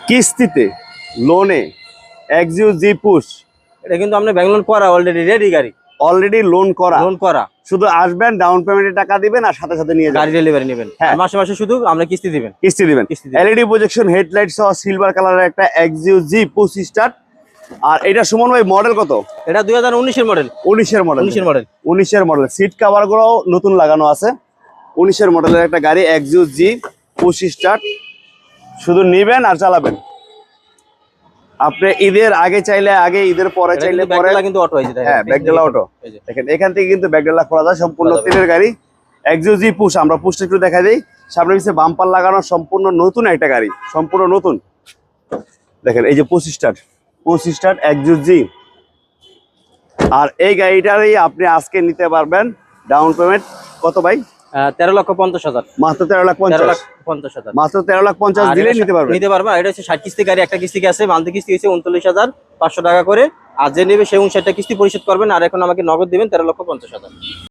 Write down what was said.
কিস্তিতে, লোনে, এক্সইউ জি পুশ। এটা কিন্তু আপনি ব্যাংক লোন করা অলরেডি রেডি গাড়ি, অলরেডি লোন করা। লোন করা, শুধু আসবেন, ডাউন পেমেন্টের টাকা দিবেন আর সাথে সাথে নিয়ে যাবেন। গাড়ি ডেলিভারি নেবেন। হ্যাঁ। আর মাসে মাসে শুধু আমরা কিস্তি দিবেন। কিস্তি দিবেন। কিস্তি দিবেন। এলইডি প্রজেকশন হেডলাইট সহ সিলভার কালারের একটা এক্সইউ জি পুশ স্টার্ট। আর এটা সুমন ভাই মডেল কত? এটা 2019 এর মডেল। 19-এর মডেল। 19 এর মডেল। 19-এর মডেল। সিট কভার গুলোও নতুন লাগানো আছে। 19-এর মডেলের একটা গাড়ি এক্সইউ জি পুশ স্টার্ট। শুধু নিবেন আর চালাবেন। আপনি ঈদের আগে চাইলে আগে, ঈদের পরে চাইলে পরে। ব্যাকডালা কিন্তু অটো হয়েছে। হ্যাঁ, ব্যাকডালা অটো। দেখেন এখান থেকে কিন্তু ব্যাকডালা খোলা যায়, সম্পূর্ণ তেলের গাড়ি এক্সইউ জি পুশ। আমরা পুশটা একটু দেখাই দিই। সামনে পিছে বাম্পার লাগানো, সম্পূর্ণ নতুন একটা গাড়ি, সম্পূর্ণ নতুন। দেখেন এই যে পুশ স্টার্ট এক্সইউ জি। আর এই গাড়িটারই আপনি আজকে নিতে পারবেন। ডাউন পেমেন্ট কত ভাই? 13,50,000। মাত্র 13,50,000। 13,50,000 মাত্র 13,50,000 দিলে নিতে পারবেন। নিতে পারবা। এটা হচ্ছে 60 কিস্তি গাড়ি, একটা কিস্তি আছে, মান্থলি কিস্তি হচ্ছে 39,500 টাকা করে। আর যে নেবে সে 59টা কিস্তি পরিশোধ করবেন। আর এখন আমাকে নগদ দিবেন 13,50,000।